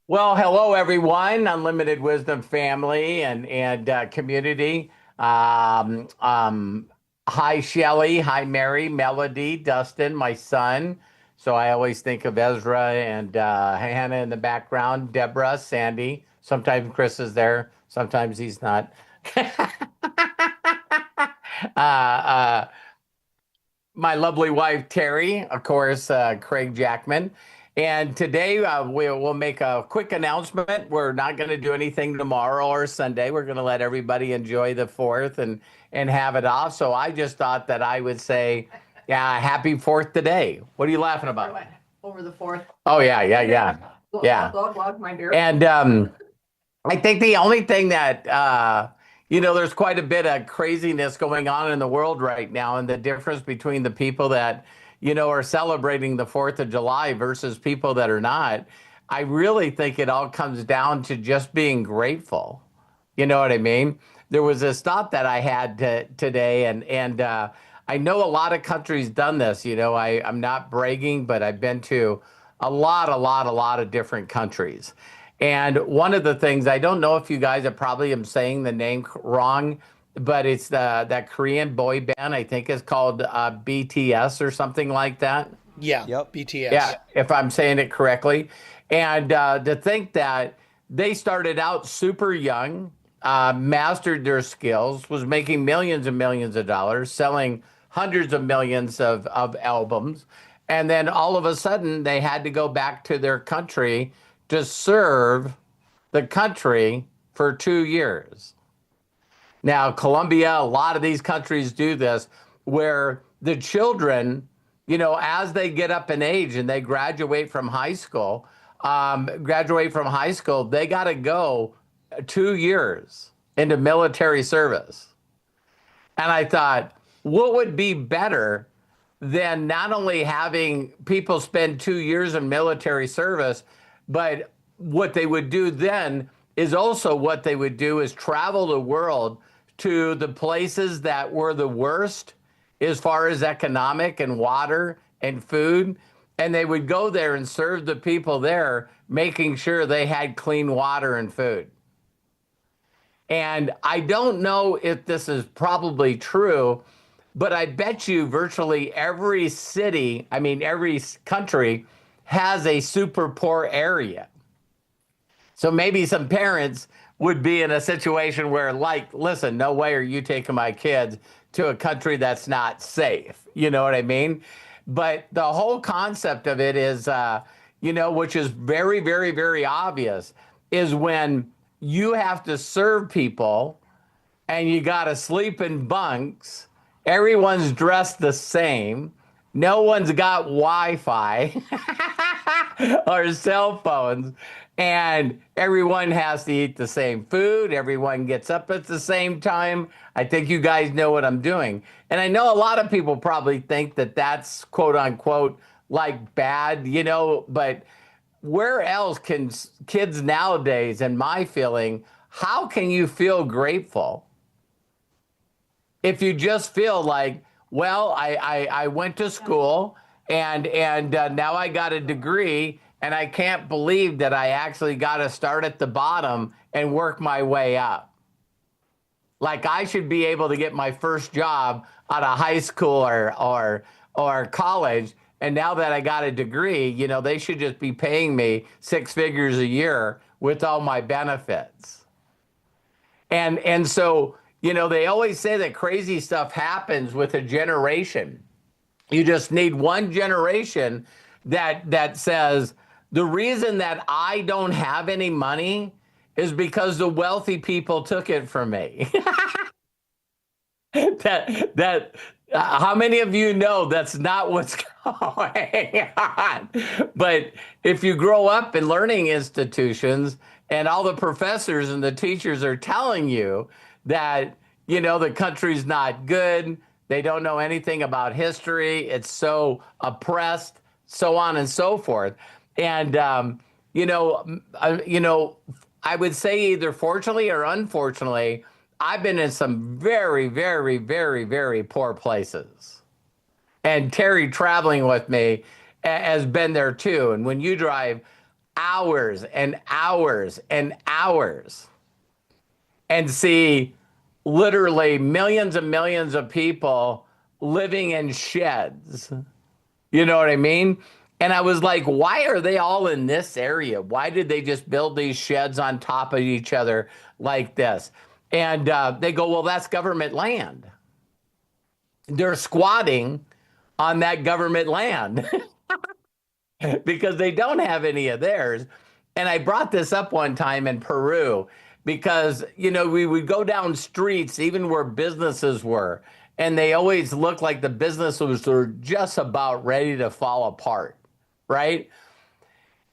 Well, hello everyone, Unlimited Wisdom family and community. Um, um, Hi Shelly, hi Mary, Melody, Dustin, my son. So I always think of Ezra and Hannah in the background, Deborah, Sandy. Sometimes Chris is there, sometimes he's not. uh, my lovely wife Terry, of course, Craig Jackman. And today we'll make a quick announcement. We're not going to do anything tomorrow or Sunday. We're going to let everybody enjoy the Fourth and have it off. So I just thought that I would say, yeah, happy Fourth today. What are you laughing about? Over the fourth. Oh yeah, yeah, yeah, yeah. My dear. And I think the only thing that there's quite a bit of craziness going on in the world right now, and the difference between the people that, are celebrating the 4th of July versus people that are not. I really think it all comes down to just being grateful. You know what I mean? There was this thought that I had today, and I know a lot of countries done this. I'm not bragging, but I've been to a lot of different countries. And one of the things, I don't know if you guys, I probably am saying the name wrong, but it's that Korean boy band. I think it's called BTS or something like that. Yeah, Yep. BTS. Yeah, if I'm saying it correctly. And to think that they started out super young, mastered their skills, was making millions and millions of dollars, selling hundreds of millions of albums. And then all of a sudden, they had to go back to their country to serve the country for 2 years. Now, Colombia, a lot of these countries do this where the children, as they get up in age and they graduate from high school, they got to go 2 years into military service. And I thought, what would be better than not only having people spend 2 years in military service, but what they would do then is also what they would do is travel the world to the places that were the worst as far as economic and water and food. And they would go there and serve the people there, making sure they had clean water and food. And I don't know if this is probably true, but I bet you virtually every city, I mean, every country has a super poor area. So maybe some parents would be in a situation where, like, listen, no way are you taking my kids to a country that's not safe. You know what I mean? But the whole concept of it is, which is very, very, very obvious, is when you have to serve people and you got to sleep in bunks. Everyone's dressed the same. No one's got Wi-Fi or cell phones, and everyone has to eat the same food. Everyone gets up at the same time. I think you guys know what I'm doing. And I know a lot of people probably think that that's quote unquote like bad, but where else can kids nowadays, in my feeling, how can you feel grateful if you just feel like, well, I went to school and now I got a degree and I can't believe that I actually got to start at the bottom and work my way up. Like I should be able to get my first job out of high school or college. And now that I got a degree, they should just be paying me 6 figures a year with all my benefits. And so, they always say that crazy stuff happens with a generation. You just need one generation that says the reason that I don't have any money is because the wealthy people took it from me. that how many of you know that's not what's going on? But if you grow up in learning institutions and all the professors and the teachers are telling you that, the country's not good, they don't know anything about history, it's so oppressed, so on and so forth. And, I would say either fortunately or unfortunately, I've been in some very, very, very, very poor places. And Terry traveling with me has been there too. And when you drive hours and hours and hours and see literally millions and millions of people living in sheds. You know what I mean? And I was like, why are they all in this area? Why did they just build these sheds on top of each other like this? And they go, well, that's government land. They're squatting on that government land because they don't have any of theirs. And I brought this up one time in Peru because, we would go down streets, even where businesses were, and they always looked like the businesses were just about ready to fall apart, right?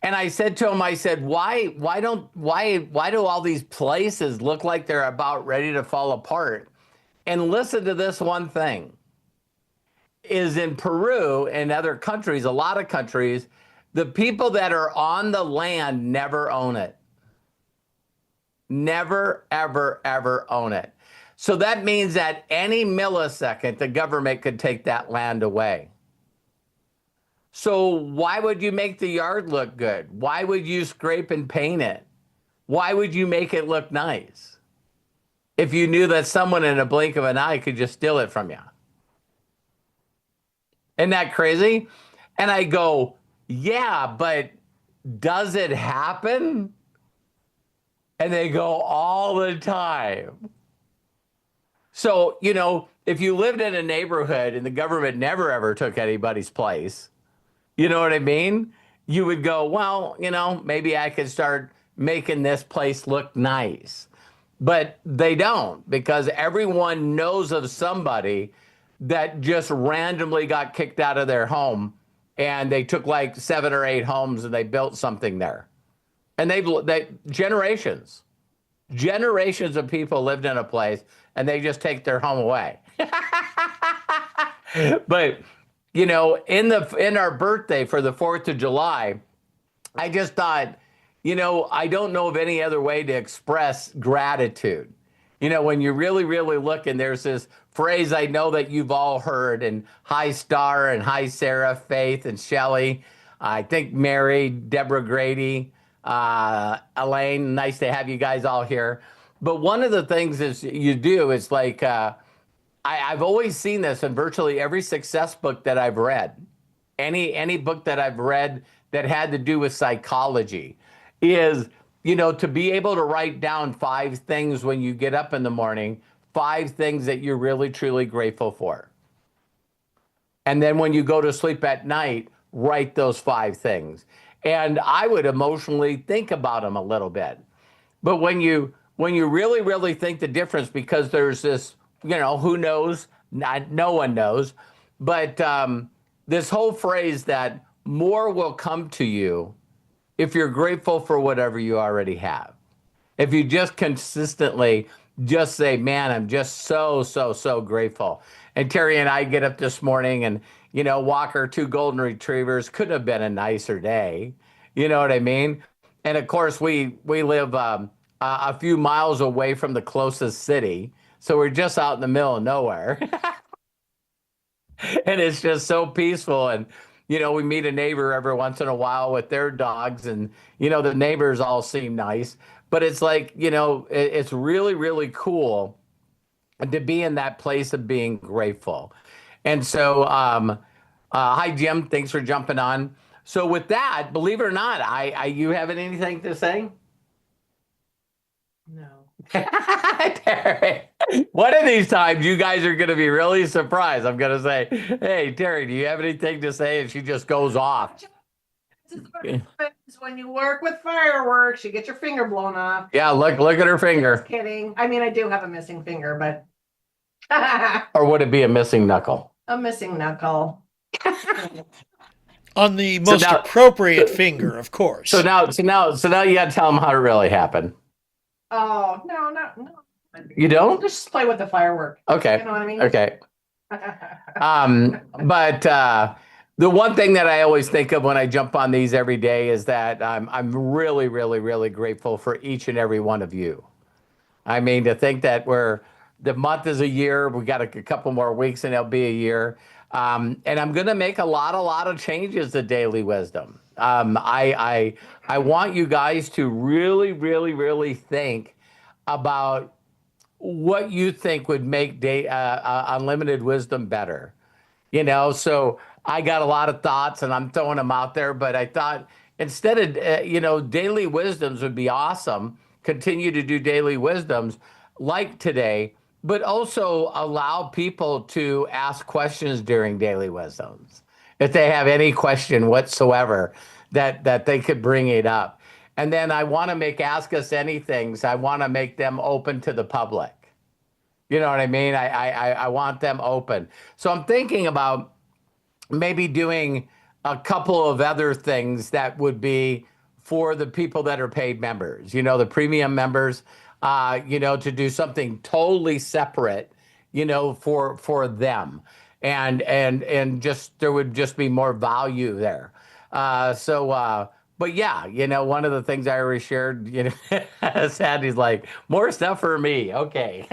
And I said to him, I said, why do all these places look like they're about ready to fall apart? And listen to this one thing, is in Peru and other countries, a lot of countries, the people that are on the land never own it. Never, ever, ever own it. So that means that any millisecond, the government could take that land away. So why would you make the yard look good? Why would you scrape and paint it? Why would you make it look nice if you knew that someone in a blink of an eye could just steal it from you? Isn't that crazy? And I go, yeah, but does it happen? And they go, all the time. So, if you lived in a neighborhood and the government never ever took anybody's place, you know what I mean? You would go, well, maybe I could start making this place look nice. But they don't, because everyone knows of somebody that just randomly got kicked out of their home and they took like 7 or 8 homes and they built something there. And they generations of people lived in a place and they just take their home away. But, in our birthday for the 4th of July, I just thought, I don't know of any other way to express gratitude. When you really, really look, and there's this phrase I know that you've all heard, and hi, Star, and hi, Sarah, Faith, and Shelley. I think Mary, Deborah Grady, Elaine, nice to have you guys all here. But one of the things is you do is like, I've always seen this in virtually every success book that I've read. Any book that I've read that had to do with psychology is, to be able to write down 5 things when you get up in the morning, 5 things that you're really, truly grateful for. And then when you go to sleep at night, write those 5 things. And I would emotionally think about them a little bit. But when you really, really think the difference, because there's this, who knows? No one knows. But this whole phrase that more will come to you if you're grateful for whatever you already have. If you just consistently just say, man, I'm just so, so, so grateful. And Terry and I get up this morning and, walk our 2 golden retrievers. Couldn't have been a nicer day. You know what I mean? And of course, we live a few miles away from the closest city. So we're just out in the middle of nowhere. And it's just so peaceful. And, we meet a neighbor every once in a while with their dogs, and, the neighbors all seem nice. But it's like, it's really, really cool to be in that place of being grateful. And so, hi, Jim. Thanks for jumping on. So with that, believe it or not, you having anything to say? No. Terry, one of these times you guys are going to be really surprised. I'm going to say, hey, Terry, do you have anything to say? And she just goes off. This is what happens when you work with fireworks. You get your finger blown off. Yeah, look at her finger. Just kidding. I mean, I do have a missing finger, but or would it be a missing knuckle? A missing knuckle. On the most appropriate finger, of course. So now you got to tell them how it really happened. Oh, no. You don't? Just play with the firework. Okay. You know what I mean? Okay. But the one thing that I always think of when I jump on these every day is that I'm really, really, really grateful for each and every one of you. I mean, to think that the month is a year, we got a couple more weeks and it'll be a year. And I'm going to make a lot of changes to Daily Wisdom. I want you guys to really, really, really think about what you think would make unlimited wisdom better. So I got a lot of thoughts and I'm throwing them out there, but I thought instead of, daily wisdoms would be awesome. Continue to do daily wisdoms like today, but also allow people to ask questions during daily wisdoms. If they have any question whatsoever, that they could bring it up. And then I want to make Ask Us Anythings. I want to make them open to the public. You know what I mean? I want them open. So I'm thinking about maybe doing a couple of other things that would be for the people that are paid members, the premium members, to do something totally separate, for them. And just there would just be more value there. But yeah, one of the things I already shared, Sandy's like, more stuff for me. Okay.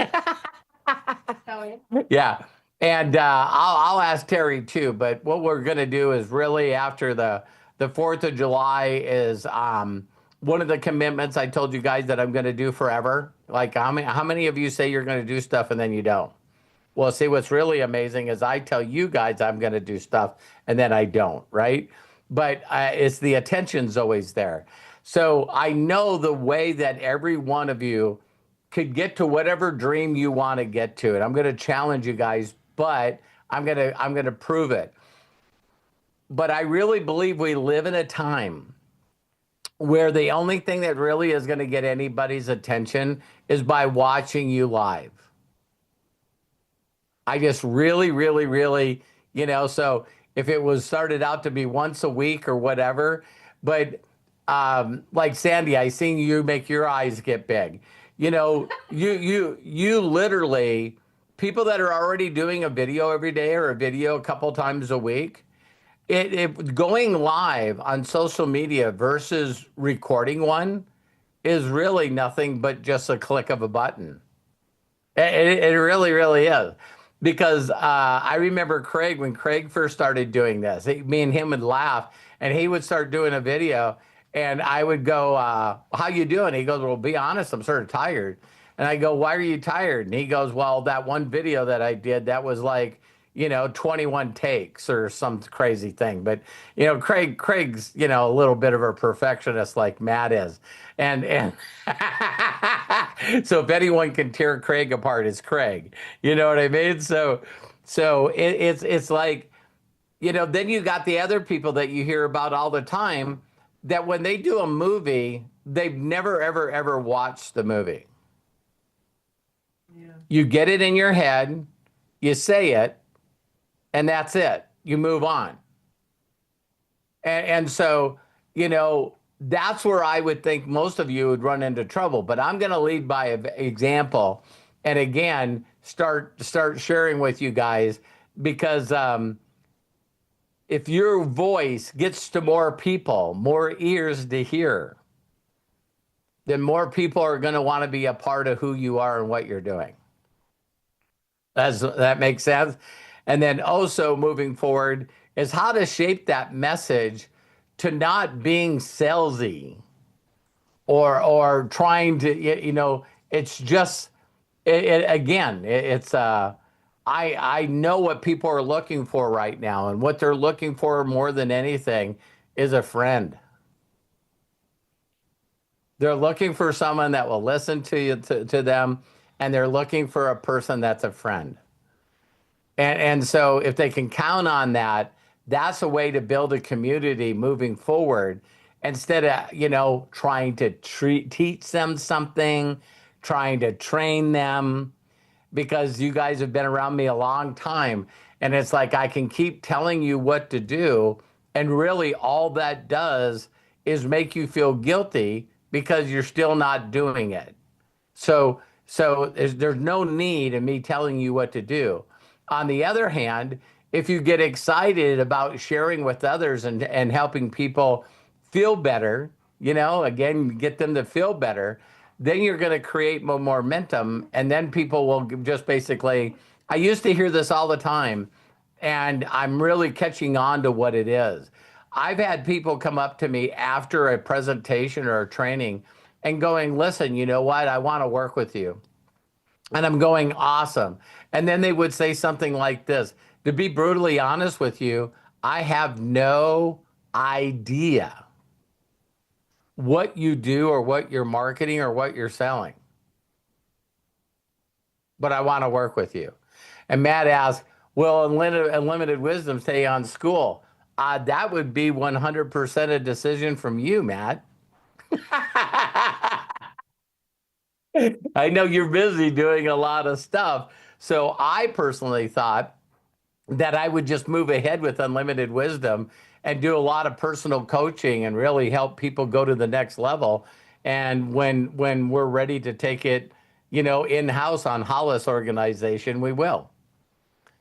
Yeah. And I'll ask Terry too, but what we're going to do is really after the 4th of July is one of the commitments I told you guys that I'm going to do forever. Like how many of you say you're going to do stuff and then you don't? Well, see, what's really amazing is I tell you guys I'm going to do stuff and then I don't, right? But it's the attention's always there. So I know the way that every one of you could get to whatever dream you want to get to. And I'm going to challenge you guys, but I'm going to prove it. But I really believe we live in a time where the only thing that really is going to get anybody's attention is by watching you live. I just really, really, really, so if it was started out to be once a week or whatever, but like Sandy, I seen you make your eyes get big. You literally, people that are already doing a video every day or a video a couple times a week, it going live on social media versus recording one is really nothing but just a click of a button. It really, really is. Because I remember Craig, when Craig first started doing this, me and him would laugh and he would start doing a video and I would go, how you doing? He goes, well, be honest, I'm sort of tired. And I go, why are you tired? And he goes, well, that one video that I did, that was like, 21 takes or some crazy thing. But, Craig's, a little bit of a perfectionist like Matt is. And so if anyone can tear Craig apart, it's Craig. You know what I mean? So it's like, then you got the other people that you hear about all the time that when they do a movie, they've never, ever, ever watched the movie. Yeah. You get it in your head, you say it, and that's it. You move on. And so, that's where I would think most of you would run into trouble. But I'm going to lead by example. And again, start sharing with you guys because if your voice gets to more people, more ears to hear, then more people are going to want to be a part of who you are and what you're doing. That makes sense? And then also moving forward is how to shape that message to not being salesy or trying to, it's just, I know what people are looking for right now, and what they're looking for more than anything is a friend. They're looking for someone that will listen to you, to them, and they're looking for a person that's a friend. And so if they can count on that, that's a way to build a community moving forward instead of, trying to teach them something, trying to train them, because you guys have been around me a long time. And it's like, I can keep telling you what to do. And really all that does is make you feel guilty because you're still not doing it. So there's no need in me telling you what to do. On the other hand, if you get excited about sharing with others and helping people feel better, again, get them to feel better, then you're going to create more momentum. And then people will just basically, I used to hear this all the time, and I'm really catching on to what it is. I've had people come up to me after a presentation or a training and going, listen, you know what? I want to work with you. And I'm going, awesome. And then they would say something like this: to be brutally honest with you, I have no idea what you do or what you're marketing or what you're selling, but I want to work with you. And Matt asked, will unlimited wisdom stay on school? That would be 100% a decision from you, Matt. I know you're busy doing a lot of stuff. So I personally thought that I would just move ahead with unlimited wisdom and do a lot of personal coaching and really help people go to the next level. And when we're ready to take it, in-house on Hollis organization, we will.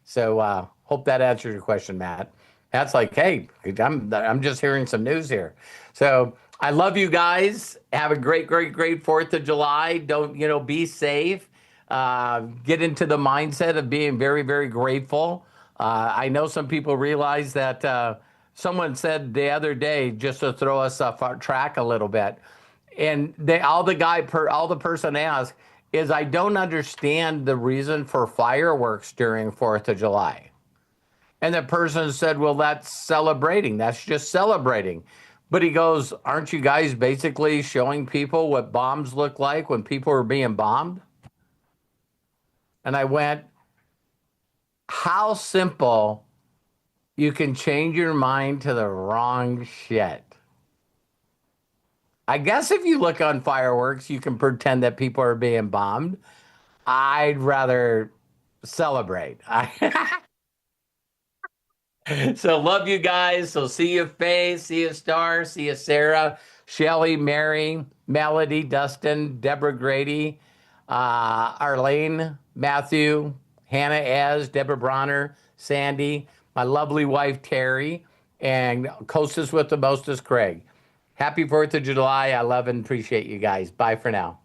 So hope that answers your question, Matt. That's like, hey, I'm just hearing some news here. So I love you guys. Have a great, great, great 4th of July. Don't, be safe. Get into the mindset of being very, very grateful. I know some people realize that someone said the other day, just to throw us off our track a little bit, and all the person asked is, I don't understand the reason for fireworks during 4th of July. And the person said, well, that's celebrating. That's just celebrating. But he goes, aren't you guys basically showing people what bombs look like when people are being bombed? And I went, how simple you can change your mind to the wrong shit. I guess if you look on fireworks, you can pretend that people are being bombed. I'd rather celebrate. So love you guys. So see you, Faye. See you, Star. See you, Sarah, Shelly, Mary, Melody, Dustin, Deborah Grady, Arlene, Matthew, Hannah Az, Deborah Bronner, Sandy, my lovely wife, Terry, and Closest with the Mostest, Craig. Happy 4th of July. I love and appreciate you guys. Bye for now.